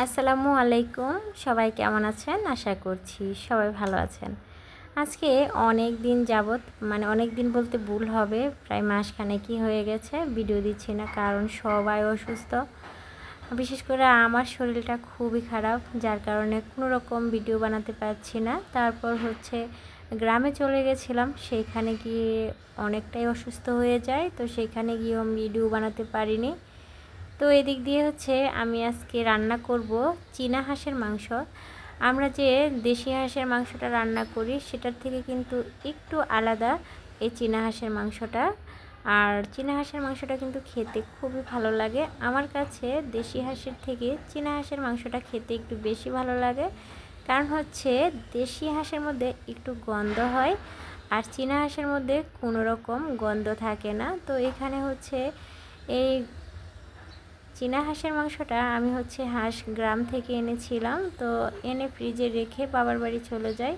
আসসালামু আলাইকুম। সবাই কেমন আছেন? আশা করছি সবাই ভালো আছেন। আজকে অনেক দিন যাবত, অনেক দিন বলতে ভুল হবে, প্রায় মাসখানেকই হয়ে গেছে ভিডিও দিচ্ছি না, কারণ সবাই অসুস্থ। বিশেষ করে আমার শরীরটা খুবই খারাপ, যার কারণে কোনো রকম ভিডিও বানাতে পারছি না। তারপর গ্রামে চলে গেছিলাম, সেইখানে গিয়ে অনেকটাই অসুস্থ হয়ে যায়, তো সেইখানে গিয়েও ভিডিও বানাতে পারিনি। তো এদিক দিয়ে আমি আজকে রান্না করব চীনা হাঁসের মাংস। আমরা যে দেশি হাঁসের মাংসটা রান্না করি সেটার থেকে কিন্তু একটু আলাদা এই চীনা হাঁসের মাংসটা। আর চীনা হাঁসের মাংসটা কিন্তু খেতে খুবই ভালো লাগে। আমার কাছে দেশি হাঁসের থেকে চীনা হাঁসের মাংসটা খেতে একটু বেশি ভালো লাগে, কারণ দেশি হাঁসের মধ্যে একটু গন্ধ হয় আর চীনা হাঁসের মধ্যে কোনো রকম গন্ধ থাকে না। তো এখানে এই চীনা হাঁসের মাংসটা আমি হাঁস গ্রাম থেকে এনেছিলাম, তো এনে ফ্রিজে রেখে বাবার বাড়ি চলে যাই।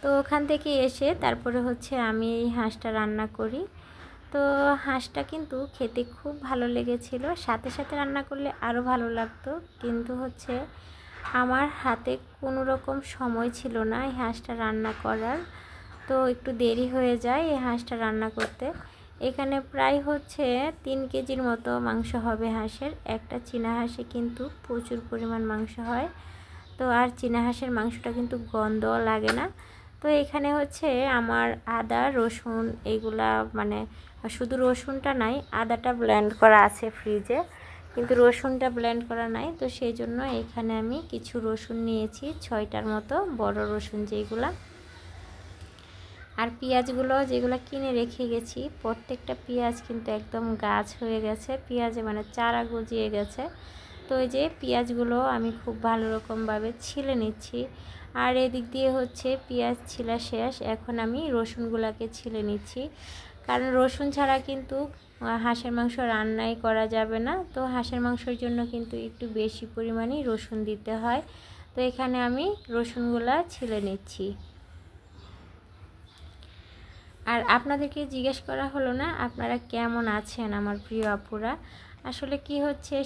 তো ওখান থেকে এসে তারপরে আমি এই হাঁসটা রান্না করি। তো হাঁসটা কিন্তু খেতে খুব ভালো লেগেছিল, সাথে সাথে রান্না করলে আরও ভালো লাগতো, কিন্তু আমার হাতে কোনো রকম সময় ছিল না এই হাঁসটা রান্না করার। তো একটু দেরি হয়ে যায় এই হাঁসটা রান্না করতে। এখানে প্রায় 3 কেজির মতো মাংস হবে হাঁসের। একটা চীনা হাঁসে কিন্তু প্রচুর পরিমাণ মাংস হয়। তো আর চীনা হাঁসের মাংসটা কিন্তু গন্ধও লাগে না। তো এখানে আমার আদা রসুন এগুলা, শুধু রসুনটা নাই, আদাটা ব্লেন্ড করা আছে ফ্রিজে, কিন্তু রসুনটা ব্লেন্ড করা নাই। তো সেই জন্য এখানে আমি কিছু রসুন নিয়েছি, 6টার মতো বড় রসুন যেগুলা। আর পেঁয়াজগুলো যেগুলো কিনে রেখে গেছি, প্রত্যেকটা পেঁয়াজ কিন্তু একদম গাছ হয়ে গেছে, পেঁয়াজে চারা গজিয়ে গেছে। তো এই যে পেঁয়াজগুলো আমি খুব ভালো রকমভাবে ছিলে নিচ্ছি। আর এদিক দিয়ে পেঁয়াজ ছিলা শেষ, এখন আমি রসুনগুলোকে ছিলে নিচ্ছি, কারণ রসুন ছাড়া কিন্তু হাঁসের মাংস রান্নাই করা যাবে না। তো হাঁসের মাংসের জন্য কিন্তু একটু বেশি পরিমাণে রসুন দিতে হয়। তো এখানে আমি রসুনগুলা ছিলে নিচ্ছি। আর আপনাদেরকে জিজ্ঞেস করা হলো না, আপনারা কেমন আছেন আমার প্রিয় আপুরা। আসলে কি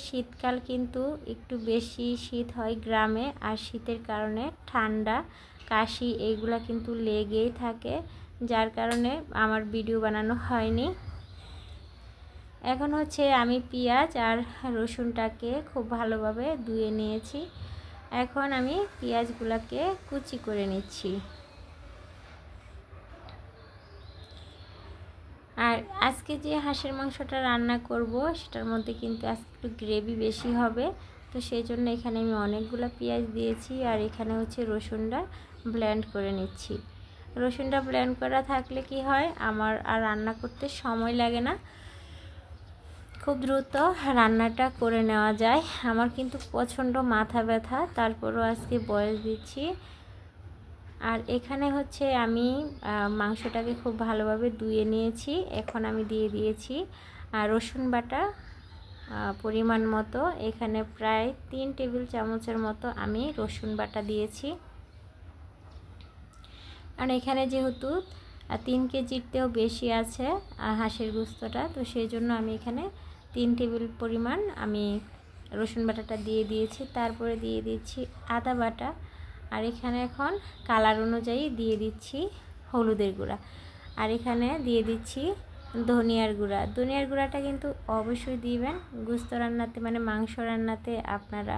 শীতকাল কিন্তু একটু বেশি শীত হয় গ্রামে, আর শীতের কারণে ঠান্ডা কাশি এইগুলা কিন্তু লেগেই থাকে, যার কারণে আমার ভিডিও বানানো হয়নি। এখন আমি পেঁয়াজ আর রসুনটাকে খুব ভালোভাবে ধুয়ে নিয়েছি। এখন আমি পেঁয়াজগুলোকে কুচি করে নিচ্ছি। আর আজকে যে হাঁসের মাংসটা রান্না করব সেটার মধ্যে কিন্তু আজকে একটু গ্রেভি বেশি হবে, তো সেই জন্য এখানে আমি অনেকগুলো পেঁয়াজ দিয়েছি। আর এখানে রসুনটা ব্লেন্ড করে নিচ্ছি। রসুনটা ব্লেন্ড করা থাকলে কি হয়, আমার আর রান্না করতে সময় লাগে না, খুব দ্রুত রান্নাটা করে নেওয়া যায়। আমার কিন্তু প্রচণ্ড মাথা ব্যথা, তারপরও আজকে বয়স দিচ্ছি। আর এখানে আমি মাংসটাকে খুব ভালোভাবে ধুয়ে নিয়েছি। এখন আমি দিয়ে দিয়েছি রসুন বাটা পরিমাণ মতো, এখানে প্রায় 3 টেবিল চামচের মতো আমি রসুন বাটা দিয়েছি। আর এখানে যেহেতু 3 কেজিরতেও বেশি আছে হাঁসের গোস্তটা, তো সেই জন্য আমি এখানে 3 টেবিল পরিমাণ আমি রসুন বাটাটা দিয়ে দিয়েছি। তারপরে দিয়ে দিচ্ছি আদা বাটা, আর এখানে এখন কালার অনুযায়ী দিয়ে দিচ্ছি হলুদের গুঁড়া, আর এখানে দিয়ে দিচ্ছি ধনিয়ার গুঁড়া। ধনিয়ার গুঁড়াটা কিন্তু অবশ্যই দিবেন গোস্ত রান্নাতে, মাংস রান্নাতে আপনারা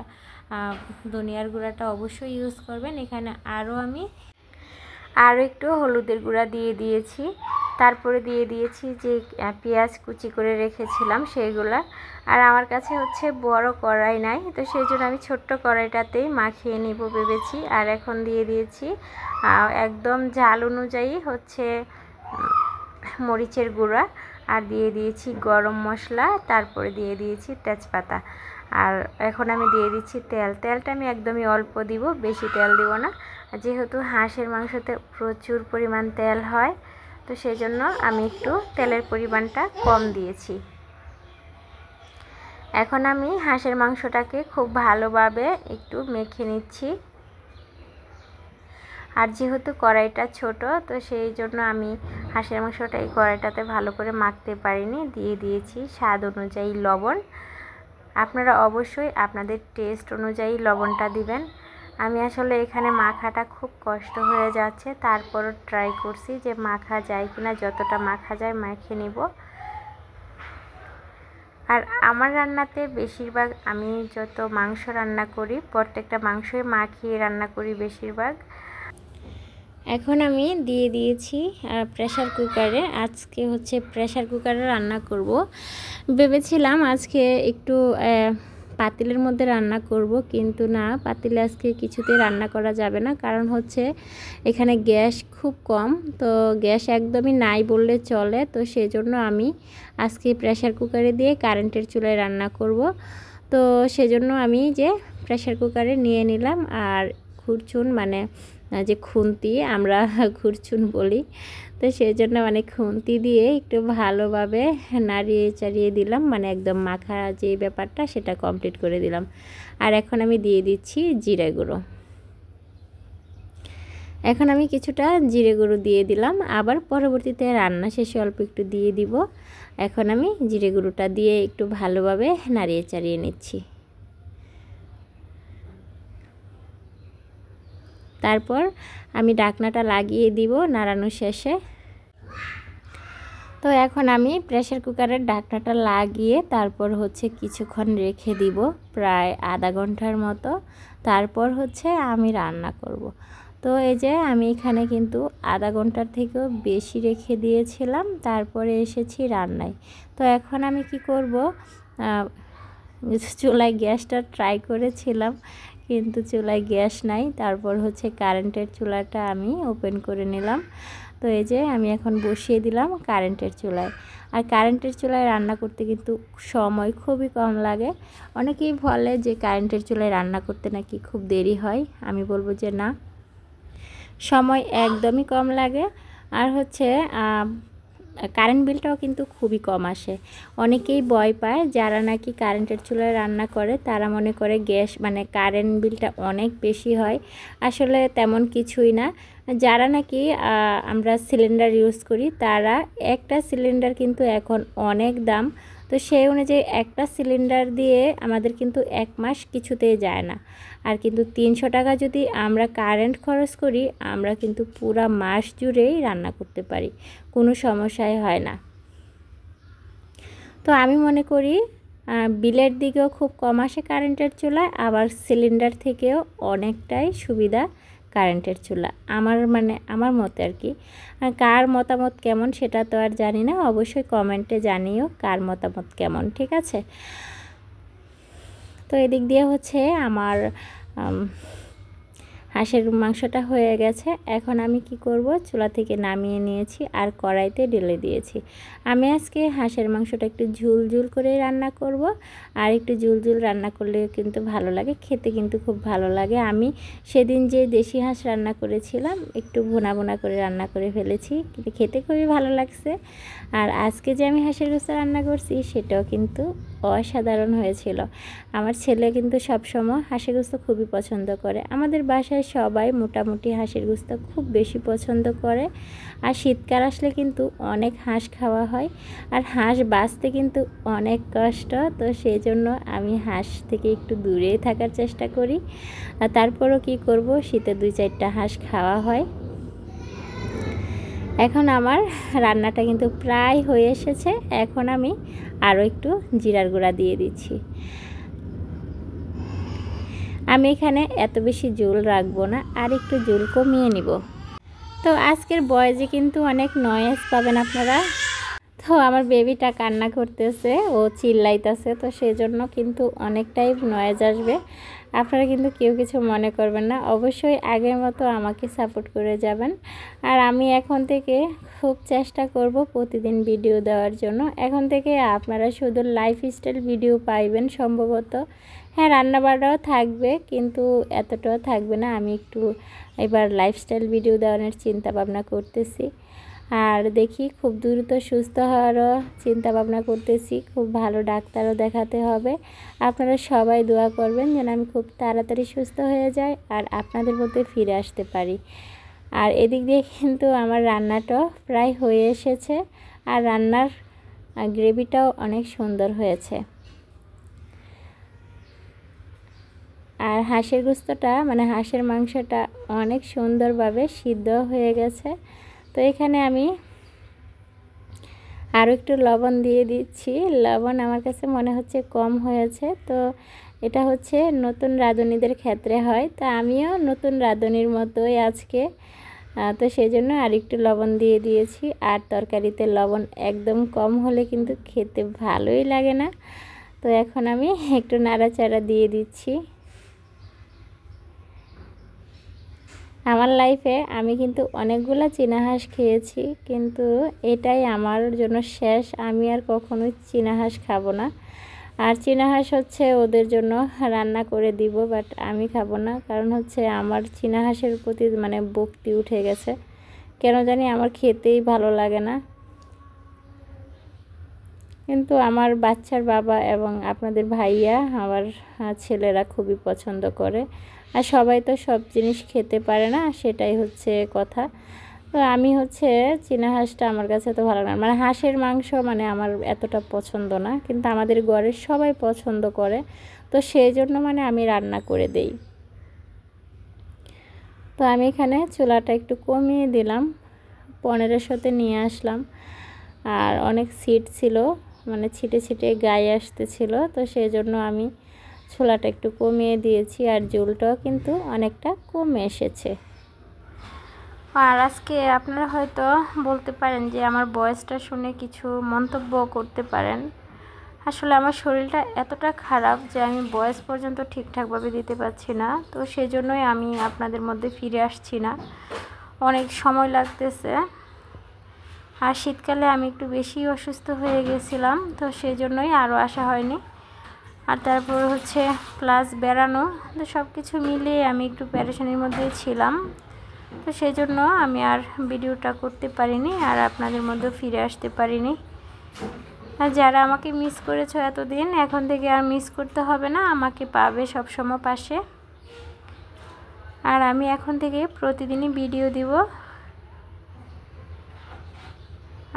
ধনিয়ার গুঁড়াটা অবশ্যই ইউজ করবেন। এখানে আমি আরও একটু হলুদের গুঁড়া দিয়ে দিয়েছি। তারপরে দিয়ে দিয়েছি যে পেঁয়াজ কুচি করে রেখেছিলাম সেইগুলা। আর আমার কাছে বড় কড়াই নাই, তো সেই জন্য আমি ছোট্ট কড়াইটাতেই মাখিয়ে নিব ভেবেছি। আর এখন দিয়ে দিয়েছি একদম ঝাল অনুযায়ী মরিচের গুঁড়া, আর দিয়ে দিয়েছি গরম মশলা, তারপরে দিয়ে দিয়েছি তেজপাতা। আর এখন আমি দিয়ে দিচ্ছি তেলটা আমি একদমই অল্প দিব, বেশি তেল দিব না, যেহেতু হাঁসের মাংসতে প্রচুর পরিমাণ তেল হয়, তো সেই জন্য আমি একটু তেলের পরিমাণটা কম দিয়েছি। এখন আমি হাঁসের মাংসটাকে খুব ভালোভাবে একটু মেখে নিচ্ছি। আর যেহেতু কড়াইটা ছোট, তো সেই জন্য আমি হাঁসের মাংসটা এই কড়াইটাতে ভালো করে মাখতে পারিনি। দিয়ে দিয়েছি স্বাদ অনুযায়ী লবণ। আপনারা অবশ্যই আপনাদের টেস্ট অনুযায়ী লবণটা দিবেন। আমি আসলে এখানে মাখাটা খুব কষ্ট হয়ে যাচ্ছে, তারপরও ট্রাই করছি যে মাখা যায় কিনা, যতটা মাখা যায় মেখে নিব। আর আমার রান্নাতে বেশিরভাগ আমি যত মাংস রান্না করি প্রত্যেকটা মাংসই মাখিয়ে রান্না করি বেশিরভাগ। এখন আমি দিয়ে দিয়েছি প্রেসার কুকারে। আজকে হচ্ছে প্রেসার কুকারে রান্না করব। ভেবেছিলাম আজকে একটু পাতিলের মধ্যে রান্না করব, কিন্তু না, পাতিলে আজকে কিছুতেই রান্না করা যাবে না, কারণ হচ্ছে এখানে গ্যাস খুব কম, তো গ্যাস একদমই নাই বললে চলে। তো সেজন্য আমি আজকে প্রেসার কুকারে দিয়ে কারেন্টের চুলায় রান্না করব। তো সেজন্য আমি যে প্রেসার কুকারে নিয়ে নিলাম, আর খুরচুন মানে যে খুন্তি আমরা খুরচুন বলি, তো সেই জন্য মানে খুন্তি দিয়ে একটু ভালোভাবে নাড়িয়ে চাড়িয়ে দিলাম, মানে একদম মাখা যে ব্যাপারটা সেটা কমপ্লিট করে দিলাম। আর এখন আমি দিয়ে দিচ্ছি জিরে গুঁড়ো। এখন আমি কিছুটা জিরে গুঁড়ো দিয়ে দিলাম, আবার পরবর্তীতে রান্না শেষে অল্প একটু দিয়ে দিব। এখন আমি জিরে গুঁড়োটা দিয়ে একটু ভালোভাবে নাড়িয়ে চাড়িয়ে নিচ্ছি। তারপর আমি ঢাকনাটা লাগিয়ে দিব নাড়ানো শেষে। তো এখন আমি প্রেসার কুকারের ঢাকনাটা লাগিয়ে তারপর হচ্ছে কিছুক্ষণ রেখে দিব, প্রায় আধা ঘন্টার মতো। তারপর হচ্ছে আমি রান্না করব। তো এই যে আমি এখানে কিন্তু আধা ঘন্টার থেকেও বেশি রেখে দিয়েছিলাম, তারপরে এসেছি রান্নায়। তো এখন আমি কি করব, চুলায় গ্যাসটা ট্রাই করেছিলাম, কিন্তু চুলায় গ্যাস নাই। তারপর হচ্ছে কারেন্টের চুলাটা আমি ওপেন করে নিলাম। তো এই যে আমি এখন বসিয়ে দিলাম কারেন্টের চুলায়। আর কারেন্টের চুলায় রান্না করতে কিন্তু সময় খুবই কম লাগে। অনেকেই বলে যে কারেন্টের চুলায় রান্না করতে নাকি খুব দেরি হয়, আমি বলবো যে না, সময় একদমই কম লাগে। আর হচ্ছে কারেন্ট বিলটাও কিন্তু খুবই কম আসে। অনেকেই ভয় পায় যারা নাকি কারেন্টের চুলায় রান্না করে, তারা মনে করে গ্যাস মানে কারেন্ট বিলটা অনেক বেশি হয়। আসলে তেমন কিছুই না। যারা নাকি আমরা সিলিন্ডার ইউজ করি, তারা একটা সিলিন্ডার কিন্তু এখন অনেক দাম, তো সেই অনুযায়ী একটা সিলিন্ডার দিয়ে আমাদের কিন্তু 1 মাস কিছুতেই যায় না। আর কিন্তু 300 টাকা যদি আমরা কারেন্ট খরচ করি, আমরা কিন্তু পুরা মাস জুড়েই রান্না করতে পারি, কোনো সমস্যাই হয় না। তো আমি মনে করি বিলের দিকেও খুব কম আসে কারেন্টের চুলায়, আবার সিলিন্ডার থেকেও অনেকটাই সুবিধা কারেন্টের চুলা, আমার মতে আর কি। কার মতামত কেমন সেটা তো আর জানি না, অবশ্যই কমেন্টে জানিও কার মতামত কেমন, ঠিক আছে। তো এদিক দিয়ে হচ্ছে আমার হাঁসের মাংসটা হয়ে গেছে। এখন আমি কি করব, চুলা থেকে নামিয়ে নিয়েছি আর কড়াইতে ঢেলে দিয়েছি। আমি আজকে হাঁসের মাংসটা একটু ঝুল ঝুল করে রান্না করব, আর একটু ঝুল ঝুল রান্না করলে কিন্তু ভালো লাগে, খেতে কিন্তু খুব ভালো লাগে। আমি সেদিন যে দেশি হাঁস রান্না করেছিলাম একটু ভুনা ভুনা করে রান্না করে ফেলেছি, কিন্তু খেতে খুবই ভালো লাগছে। আর আজকে যে আমি হাঁসের গোস্ত রান্না করছি সেটাও কিন্তু অসাধারণ হয়েছিল। আমার ছেলে কিন্তু সবসময় হাঁসের গোস্ত খুবই পছন্দ করে। আমাদের বাসায় সবাই মোটামুটি হাঁসের গোস্ত খুব বেশি পছন্দ করে। আর শীতকাল আসলে কিন্তু অনেক হাঁস খাওয়া হয়, আর হাঁস বাঁচতে কিন্তু অনেক কষ্ট, তো সেই জন্য আমি হাঁস থেকে একটু দূরেই থাকার চেষ্টা করি। আর তারপরও কি করব, শীতে 2-4টা হাঁস খাওয়া হয়। এখন আমার রান্নাটা কিন্তু প্রায় হয়ে এসেছে। এখন আমি আরও একটু জিরার গুঁড়া দিয়ে দিচ্ছি। আমি এখানে এত বেশি ঝোল রাখবো না, আর একটু ঝোল কমিয়ে নিব। তো আজকের বয়েজে কিন্তু অনেক নয়েজ পাবেন আপনারা। তো আমার বেবিটা কান্না করতেছে, ও চিল্লাইতেছে, তো সেই জন্য কিন্তু অনেকটাই নয়েজ আসবে। আপনারা কিন্তু কেউ কিছু মনে করবেন না, অবশ্যই আগের মতো আমাকে সাপোর্ট করে যাবেন। আর আমি এখন থেকে খুব চেষ্টা করব প্রতিদিন ভিডিও দেওয়ার জন্য। এখন থেকে আপনারা শুধু লাইফস্টাইল ভিডিও পাইবেন সম্ভবত। হ্যাঁ, রান্নাবাড়াও থাকবে, কিন্তু এতটাও থাকবে না। আমি একটু এবার লাইফস্টাইল ভিডিও দেওয়ার চিন্তা ভাবনা করতেছি। আর দেখি খুব দ্রুত সুস্থ হওয়ারও চিন্তা ভাবনা করতেছি। খুব ভালো ডাক্তারও দেখাতে হবে। আপনারা সবাই দোয়া করবেন যেন আমি খুব তাড়াতাড়ি সুস্থ হয়ে যাই আর আপনাদের মধ্যে ফিরে আসতে পারি। আর এদিক দিয়ে কিন্তু আমার রান্নাটাও প্রায় হয়ে এসেছে, আর রান্নার গ্রেভিটাও অনেক সুন্দর হয়েছে। আর হাঁসের গোস্তটা মানে হাঁসের মাংসটা অনেক সুন্দরভাবে সিদ্ধ হয়ে গেছে। তো এখানে আমি আরও একটু লবণ দিয়ে দিচ্ছি। লবণ আমার কাছে মনে হচ্ছে কম হয়েছে। তো এটা হচ্ছে নতুন রাঁধুনিদের ক্ষেত্রে হয়, তো আমিও নতুন রাঁধুনির মতোই আজকে, তো সেই জন্য আর একটু লবণ দিয়ে দিয়েছি। আর তরকারিতে লবণ একদম কম হলে কিন্তু খেতে ভালোই লাগে না। তো এখন আমি একটু নাড়াচাড়া দিয়ে দিচ্ছি। আমার লাইফে আমি কিন্তু অনেকগুলো চীনা হাঁস খেয়েছি, কিন্তু এটাই আমার জন্য শেষ। আমি আর কখনোই চীনা হাঁস খাবো না। আর চীনা হাঁস হচ্ছে ওদের জন্য রান্না করে দিব, বাট আমি খাবো না। কারণ হচ্ছে আমার চীনা হাঁসের প্রতি মানে ভক্তি উঠে গেছে, কেন জানি আমার খেতেই ভালো লাগে না। কিন্তু আমার বাচ্চার বাবা এবং আপনাদের ভাইয়া আমার ছেলেরা খুবই পছন্দ করে। আর সবাই তো সব জিনিস খেতে পারে না, সেটাই হচ্ছে কথা। তো আমি হচ্ছে চীনা হাঁসটা আমার কাছে তো ভালো লাগে না, মানে হাঁসের মাংস মানে আমার এতটা পছন্দ না, কিন্তু আমাদের ঘরের সবাই পছন্দ করে, তো সেই জন্য মানে আমি রান্না করে দেই। তো আমি এখানে চুলাটা একটু কমিয়ে দিলাম, 1500-তে নিয়ে আসলাম। আর অনেক সিট ছিল, মানে ছিটে ছিটে গায়ে আসতেছিল, তো সেই জন্য আমি চুলাটা একটু কমিয়ে দিয়েছি। আর ঝোলটাও কিন্তু অনেকটা কমে এসেছে। আর আজকে আপনারা হয়তো বলতে পারেন যে আমার ভয়েসটা শুনে কিছু মন্তব্য করতে পারেন। আসলে আমার শরীরটা এতটা খারাপ যে আমি ভয়েস পর্যন্ত ঠিকঠাকভাবে দিতে পারছি না, তো সেই জন্যই আমি আপনাদের মধ্যে ফিরে আসছি না, অনেক সময় লাগতেছে। আর শীতকালে আমি একটু বেশি অসুস্থ হয়ে গেছিলাম, তো সেই জন্যই আরও আসা হয়নি। আর তারপর হচ্ছে প্লাস বেড়ানো, তো সব কিছু মিলিয়ে আমি একটু প্যারেশানির মধ্যে ছিলাম, তো সেই জন্য আমি আর ভিডিওটা করতে পারিনি, আর আপনাদের মধ্যে ফিরে আসতে পারিনি। আর যারা আমাকে মিস করেছো এতদিন, এখন থেকে আর মিস করতে হবে না, আমাকে পাবে সবসময় পাশে। আর আমি এখন থেকে প্রতিদিনই ভিডিও দিব।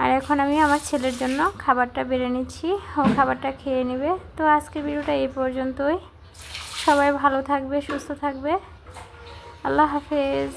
আর এখন আমি আমার ছেলের জন্য খাবারটা বেড়ে নিচ্ছি, ও খাবারটা খেয়ে নেবে। তো আজকের ভিডিওটা এই পর্যন্তই। সবাই ভালো থাকবে, সুস্থ থাকবে। আল্লাহ হাফেজ।